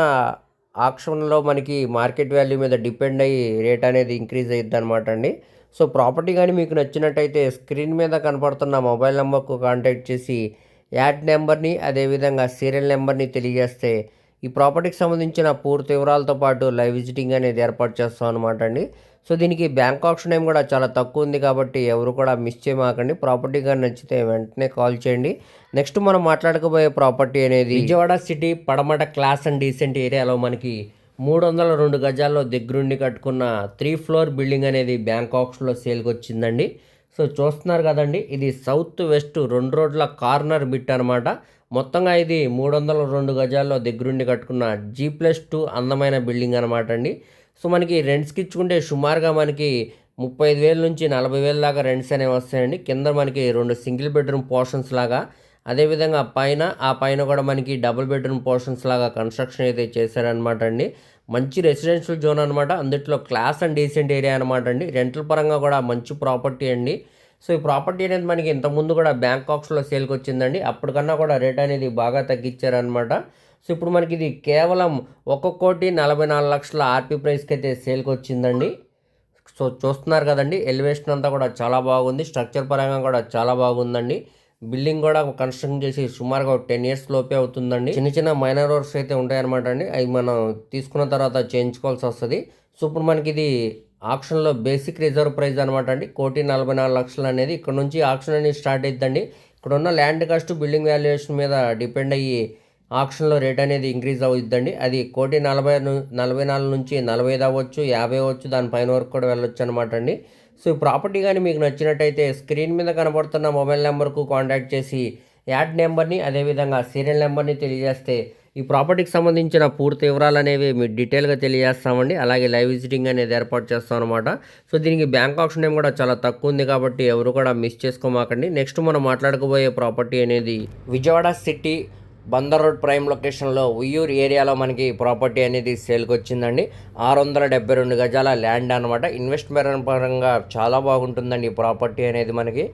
ఆక్షన్లో మనకి మార్కెట్ వాల్యూ మీద డిపెండ్ అయ్యి రేట్ అనేది ఇంక్రీజ్ అయ్యిద్ది అనమాట అండి. సో ప్రాపర్టీ కానీ మీకు నచ్చినట్టయితే స్క్రీన్ మీద కనపడుతున్న మొబైల్ నెంబర్కు కాంటాక్ట్ చేసి యాడ్ నెంబర్ని అదేవిధంగా సీరియల్ నెంబర్ని తెలియజేస్తే ఈ ప్రాపర్టీకి సంబంధించిన పూర్తి వివరాలతో పాటు లైవ్ విజిటింగ్ అనేది ఏర్పాటు చేస్తాం అనమాట అండి. సో దీనికి బ్యాంక్ ఆప్షన్ ఏం కూడా చాలా తక్కువ ఉంది కాబట్టి ఎవరు కూడా మిస్ చేయమాకండి. ప్రాపర్టీ కానీ నచ్చితే వెంటనే కాల్ చేయండి. నెక్స్ట్ మనం మాట్లాడకపోయే ప్రాపర్టీ అనేది విజయవాడ సిటీ పడమట క్లాస్ అండ్ డీసెంట్ ఏరియాలో మనకి 302 గజాల్లో దగ్గరుండి కట్టుకున్న 3 ఫ్లోర్ బిల్డింగ్ అనేది బ్యాంకాక్స్లో సేల్కి వచ్చిందండి. సో చూస్తున్నారు కదండి, ఇది సౌత్ వెస్ట్ 2 రోడ్ల కార్నర్ బిట్ అనమాట. మొత్తంగా ఇది 302 గజాల్లో దగ్గరుండి కట్టుకున్న G+2 అందమైన బిల్డింగ్ అనమాట అండి. సో మనకి రెంట్స్కి ఇచ్చుకుంటే సుమారుగా మనకి 35,000 నుంచి 40,000 దాకా రెంట్స్ అనేవి వస్తాయండి. కింద మనకి 2 సింగిల్ బెడ్రూమ్ పోర్షన్స్ లాగా, అదేవిధంగా ఆ పైన కూడా మనకి డబుల్ బెడ్రూమ్ పోర్షన్స్ లాగా కన్స్ట్రక్షన్ అయితే చేశారనమాట అండి. మంచి రెసిడెన్షియల్ జోన్ అనమాట. అందుట్లో క్లాస్ అండ్ డీసెంట్ ఏరియా అనమాట అండి. రెంటల్ పరంగా కూడా మంచి ప్రాపర్టీ అండి. సో ఈ ప్రాపర్టీ అనేది మనకి ఇంతకుముందు కూడా బ్యాంకాక్స్లో సేల్కి వచ్చిందండి. అప్పటికన్నా కూడా రేట్ అనేది బాగా తగ్గించారనమాట. సో ఇప్పుడు మనకి ఇది కేవలం 1,44,00,000 ఆర్పీ ప్రైస్కి అయితే సేల్కి వచ్చిందండి. సో చూస్తున్నారు కదండి, ఎలివేషన్ అంతా కూడా చాలా బాగుంది. స్ట్రక్చర్ పరంగా కూడా చాలా బాగుందండి. బిల్డింగ్ కూడా కన్స్ట్రక్షన్ చేసి సుమారుగా 10 years లోపే అవుతుందండి. చిన్న చిన్న మైనర్ వర్క్స్ అయితే ఉంటాయన్నమాట అండి. అవి మనం తీసుకున్న తర్వాత చేయించుకోవాల్సి వస్తుంది. సో ఇప్పుడు మనకి ఇది ఆక్షన్లో బేసిక్ రిజర్వ్ ప్రైస్ అనమాట అండి. 1,44,00,000 అనేది ఇక్కడ నుంచి ఆక్షన్ అనేది స్టార్ట్ అవుతుందండి. ఇక్కడ ఉన్న ల్యాండ్ కాస్ట్ బిల్డింగ్ వాల్యుయేషన్ మీద డిపెండ్ అయ్యి ఆక్షన్లో రేట్ అనేది ఇంక్రీజ్ అవుతుందండి. అది 1,44,00,000 నుంచి 45 అవ్వచ్చు, 50 అవ్వచ్చు, దానిపైన వరకు కూడా వెళ్ళొచ్చు అనమాట అండి. సో ఈ ప్రాపర్టీ కానీ మీకు నచ్చినట్టయితే స్క్రీన్ మీద కనబడుతున్న మొబైల్ నెంబర్కు కాంటాక్ట్ చేసి యాడ్ నెంబర్ని అదేవిధంగా సీరియల్ నెంబర్ని తెలియజేస్తే ఈ ప్రాపర్టీకి సంబంధించిన పూర్తి వివరాలు అనేవి మీరు డీటెయిల్గా తెలియజేస్తామండి. అలాగే లైవ్ విజిటింగ్ అనేది ఏర్పాటు చేస్తాం అనమాట. సో దీనికి బ్యాంక్ ఆప్షన్ ఏం కూడా చాలా తక్కువ ఉంది కాబట్టి ఎవరు కూడా మిస్ చేసుకోమాకండి. నెక్స్ట్ మనం మాట్లాడుకోబోయే ప్రాపర్టీ అనేది Vijayawada city Bandar road prime లొకేషన్లో ఉయ్యూరు ఏరియాలో మనకి ప్రాపర్టీ అనేది సేల్కి వచ్చిందండి. 672 గజాల ల్యాండ్ అనమాట. ఇన్వెస్ట్మెంట్ పరంగా చాలా బాగుంటుందండి ఈ ప్రాపర్టీ అనేది మనకి.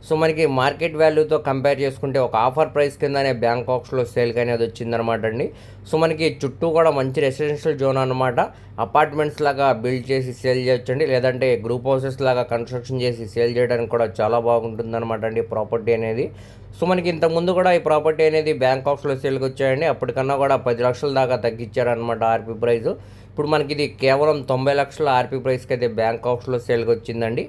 సో మనకి మార్కెట్ వాల్యూతో కంపేర్ చేసుకుంటే ఒక ఆఫర్ ప్రైస్ కిందనే బ్యాంకాక్స్లో సేల్కి అనేది వచ్చిందనమాట అండి. సో మనకి చుట్టూ కూడా మంచి రెసిడెన్షియల్ జోన్ అనమాట. అపార్ట్మెంట్స్ లాగా బిల్డ్ చేసి సేల్ చేయొచ్చండి, లేదంటే గ్రూప్ హౌసెస్ లాగా కన్స్ట్రక్షన్ చేసి సేల్ చేయడానికి కూడా చాలా బాగుంటుంది అనమాట అండి ప్రాపర్టీ అనేది. సో మనకి ఇంతకుముందు కూడా ఈ ప్రాపర్టీ అనేది బ్యాంకాక్స్లో సేల్కి వచ్చాయండి. అప్పటికన్నా కూడా 10 లక్షల దాకా తగ్గించారనమాట ఆర్పీ ప్రైస్. ఇప్పుడు మనకి ఇది కేవలం 90 లక్షల ఆర్పీ ప్రైస్కి అయితే బ్యాంక్ ఆప్షన్లో సేల్కి వచ్చిందండి.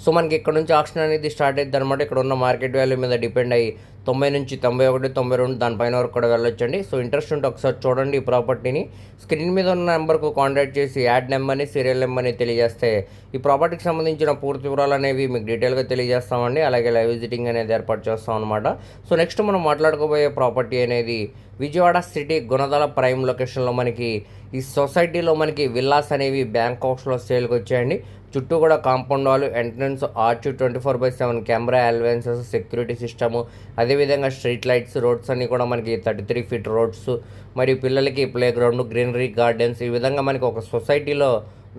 సో మనకి ఇక్కడ నుంచి ఆప్షన్ అనేది స్టార్ట్ అవుతుంది అనమాట. ఇక్కడ ఉన్న మార్కెట్ వాల్యూ మీద డిపెండ్ అయ్యి 90 నుంచి 91, 92 దానిపైన వరకు కూడా వెళ్ళొచ్చండి. సో ఇంట్రెస్ట్ ఉంటే ఒకసారి చూడండి ఈ ప్రాపర్టీని. స్క్రీన్ మీద ఉన్న నెంబర్కు కాంటాక్ట్ చేసి యాడ్ నెంబర్ని, సీరియల్ నెంబర్ని తెలియజేస్తే ఈ ప్రాపర్టీకి సంబంధించిన పూర్తి వివరాలు అనేవి మీకు డీటెయిల్గా తెలియజేస్తామండి. అలాగే లైవ్ విజిటింగ్ అనేది ఏర్పాటు చేస్తాం అనమాట. సో నెక్స్ట్ మనం మాట్లాడుకోబోయే ప్రాపర్టీ అనేది విజయవాడ సిటీ గుణదల ప్రైమ్ లొకేషన్లో మనకి ఈ సొసైటీలో మనకి విల్లాస్ అనేవి బ్యాంక్ ఆప్షన్లో సేల్కి వచ్చాయండి. చుట్టూ కూడా compound wall, entrance arch, 24/7 camera allowances, security system, అదేవిధంగా స్ట్రీట్ లైట్స్, రోడ్స్ అన్నీ కూడా మనకి 33 ఫీట్ రోడ్స్, మరియు పిల్లలకి ప్లే గ్రౌండ్, గ్రీనరీ గార్డెన్స్, ఈ విధంగా మనకి ఒక సొసైటీలో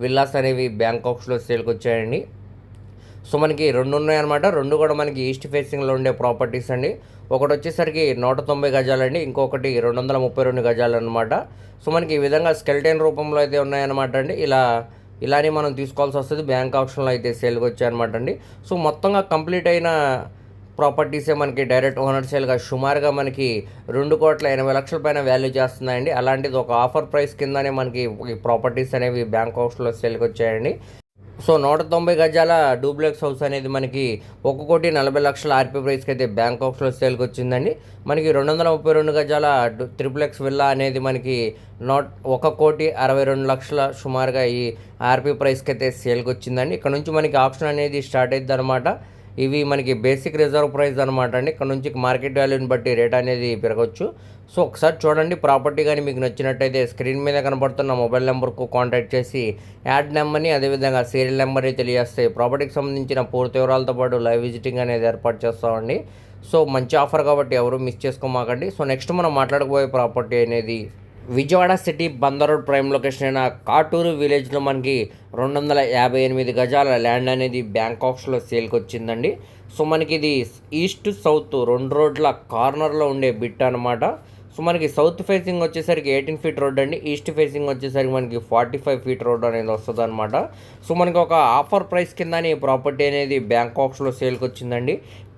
విల్లాస్ అనేవి బ్యాంక్ ఆప్షన్లో సేల్కి వచ్చాయండి. సో మనకి 2 ఉన్నాయన్నమాట. 2 కూడా మనకి ఈస్ట్ ఫేసింగ్లో ఉండే ప్రాపర్టీస్ అండి. ఒకటి వచ్చేసరికి 190 గజాలండి, ఇంకొకటి 232 గజాలు అనమాట. సో మనకి ఈ విధంగా స్కెల్టన్ రూపంలో అయితే ఉన్నాయన్నమాట అండి. ఇలానే మనం తీసుకోవాల్సి వస్తుంది. బ్యాంక్ ఆప్షన్లో అయితే సేల్కి వచ్చాయన్నమాట అండి. సో మొత్తంగా కంప్లీట్ అయిన ప్రాపర్టీసే మనకి డైరెక్ట్ ఓనర్ సేల్గా సుమారుగా మనకి 2,80,00,000 పైన వాల్యూ చేస్తున్నాయండి. అలాంటిది ఒక ఆఫర్ ప్రైస్ కిందనే మనకి ఈ ప్రాపర్టీస్ అనేవి బ్యాంక్ ఆప్షన్లో సేల్కి వచ్చాయండి. సో 190 గజాల డూప్లెక్స్ హౌస్ అనేది మనకి 1,40,00,000 ఆర్పీ ప్రైస్కి అయితే బ్యాంక్ ఆప్షన్లో సేల్కి వచ్చిందండి. మనకి 232 గజాల ట్రిప్లెక్స్ విల్లా అనేది మనకి 1,62,60,00,000 సుమారుగా ఈ ఆర్పీ ప్రైస్కి అయితే సేల్కి వచ్చిందండి. ఇక్కడ నుంచి మనకి ఆప్షన్ అనేది స్టార్ట్ అవుతుంది అనమాట. ఇవి మనకి బేసిక్ రిజర్వ్ ప్రైస్ అనమాట అండి. ఇక్కడ నుంచి మార్కెట్ వాల్యూని బట్టి రేట్ అనేది పెరగవచ్చు. సో ఒకసారి చూడండి ప్రాపర్టీ కానీ మీకు నచ్చినట్టయితే స్క్రీన్ మీద కనబడుతున్న మొబైల్ నెంబర్కు కాంటాక్ట్ చేసి యాడ్ నెంబర్ని, అదేవిధంగా సీరియల్ నెంబర్ని తెలియజేస్తే ప్రాపర్టీకి సంబంధించిన పూర్తి వివరాలతో పాటు లైవ్ విజిటింగ్ అనేది ఏర్పాటు చేస్తామండి. సో మంచి ఆఫర్ కాబట్టి ఎవరు మిస్ చేసుకోమాకండి. సో నెక్స్ట్ మనం మాట్లాడకపోయే ప్రాపర్టీ అనేది Vijayawada city Bandar road prime location అయిన కాటూరు విలేజ్లో మనకి 258 గజాల ల్యాండ్ అనేది బ్యాంక్ ఆప్షన్లో సేల్కి వచ్చిందండి. సో మనకి ఇది ఈస్ట్ సౌత్ 2 రోడ్ల కార్నర్లో ఉండే బిట్ అనమాట. సో మనకి సౌత్ ఫేసింగ్ వచ్చేసరికి 18 ఫీట్ రోడ్ అండి, ఈస్ట్ ఫేసింగ్ వచ్చేసరికి మనకి 45 ఫీట్ రోడ్ అనేది వస్తుంది అనమాట. సో మనకి ఒక ఆఫర్ ప్రైస్ కింద ఈ ప్రాపర్టీ అనేది బ్యాంక్ ఆప్షన్లో సేల్కి వచ్చిందండి.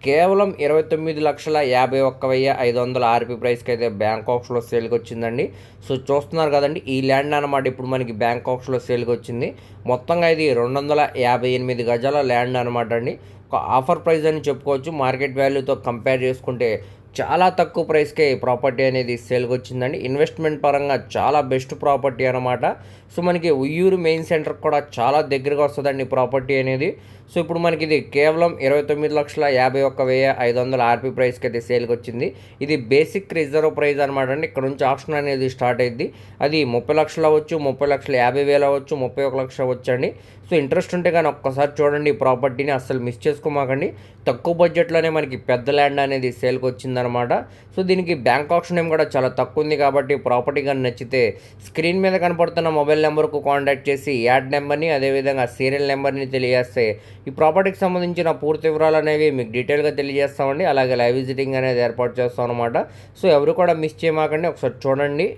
కేవలం 29,51,500 ఆర్పీ ప్రైస్కి అయితే బ్యాంక్ ఆప్షన్లో సేల్కి వచ్చిందండి. సో చూస్తున్నారు కదండి ఈ ల్యాండ్ అనమాట ఇప్పుడు మనకి బ్యాంక్ ఆప్షన్లో సేల్కి వచ్చింది. మొత్తంగా ఇది 258 గజాల ల్యాండ్ అనమాట అండి. ఒక ఆఫర్ ప్రైస్ అని చెప్పుకోవచ్చు. మార్కెట్ వాల్యూతో కంపేర్ చేసుకుంటే చాలా తక్కువ ప్రైస్కే ఈ ప్రాపర్టీ అనేది సేల్కి వచ్చిందండి. ఇన్వెస్ట్మెంట్ పరంగా చాలా బెస్ట్ ప్రాపర్టీ అనమాట. సో మనకి ఉయ్యూరు మెయిన్ సెంటర్ కూడా చాలా దగ్గరగా వస్తుందండి ఈ ప్రాపర్టీ అనేది. సో ఇప్పుడు మనకి ఇది కేవలం 29,51,500 ఆర్పీ ప్రైస్కి అయితే సేల్కి వచ్చింది. ఇది బేసిక్ రిజర్వ్ ప్రైస్ అనమాట అండి. ఇక్కడ నుంచి ఆప్షన్ అనేది స్టార్ట్ అయ్యింది. అది 30 లక్షలు అవ్వచ్చు, 30,50,000 అవ్వచ్చు, 31 లక్షలు అవ్వచ్చు అండి. సో ఇంట్రెస్ట్ ఉంటే కానీ ఒక్కసారి చూడండి ఈ ప్రాపర్టీని, అస్సలు మిస్ చేసుకోమాకండి. తక్కువ బడ్జెట్లోనే మనకి పెద్ద ల్యాండ్ అనేది సేల్కి వచ్చిందనమాట. సో దీనికి బ్యాంక్ ఆప్షన్ ఏం కూడా చాలా తక్కువ ఉంది కాబట్టి ప్రాపర్టీ కానీ నచ్చితే స్క్రీన్ మీద కనపడుతున్న మొబైల్ నెంబర్కు కాంటాక్ట్ చేసి యాడ్ నెంబర్ని, అదేవిధంగా సీరియల్ నెంబర్ని తెలియజేస్తే ఈ ప్రాపర్టీకి సంబంధించిన పూర్తి వివరాలు అనేవి మీకు డీటెయిల్గా తెలియజేస్తామండి. అలాగే లైవ్ విజిటింగ్ అనేది ఏర్పాటు చేస్తాం అనమాట. సో ఎవరు కూడా మిస్ చేయమాకండి, ఒకసారి చూడండి.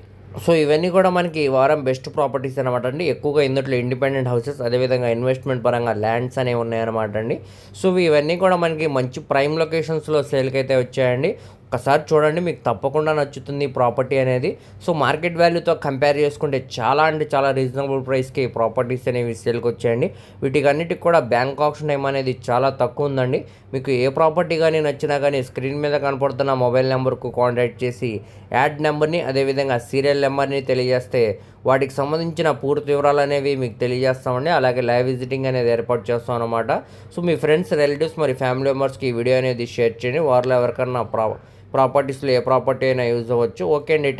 సో ఇవన్నీ కూడా మనకి ఈ వారం బెస్ట్ ప్రాపర్టీస్ అనమాట అండి. ఎక్కువగా ఇందులో ఇండిపెండెంట్ హౌసెస్, అదేవిధంగా ఇన్వెస్ట్మెంట్ పరంగా ల్యాండ్స్ అనేవి ఉన్నాయన్నమాట అండి. సో ఇవన్నీ కూడా మనకి మంచి ప్రైమ్ లొకేషన్స్లో సేల్కి అయితే వచ్చాయండి. ఒక్కసారి చూడండి, మీకు తప్పకుండా నచ్చుతుంది ఈ ప్రాపర్టీ అనేది. సో మార్కెట్ వాల్యూతో కంపేర్ చేసుకుంటే చాలా అంటే చాలా రీజనబుల్ ప్రైస్కి ఈ ప్రాపర్టీస్ అనేవి సేల్కి వచ్చాయండి. వీటికన్నిటికి కూడా బ్యాంక్ ఆప్షన్ అనేది చాలా తక్కువ ఉందండి. మీకు ఏ ప్రాపర్టీ కానీ నచ్చినా కానీ స్క్రీన్ మీద కనపడుతున్న మొబైల్ నెంబర్కు కాంటాక్ట్ చేసి యాడ్ నెంబర్ని, అదేవిధంగా సీరియల్ నెంబర్ని తెలియజేస్తే వాటికి సంబంధించిన పూర్తి వివరాలు అనేవి మీకు తెలియజేస్తామండి. అలాగే లైవ్ విజిటింగ్ అనేది ఏర్పాటు చేస్తాం అనమాట. సో మీ ఫ్రెండ్స్, రిలేటివ్స్ మరి ఫ్యామిలీ మెంబర్స్కి ఈ వీడియో అనేది షేర్ చేయండి. వారిలో ఎవరికన్నా ప్రాపర్టీస్లో ఏ ప్రాపర్టీ అయినా యూజ్ అవ్వచ్చు. ఓకే అండి.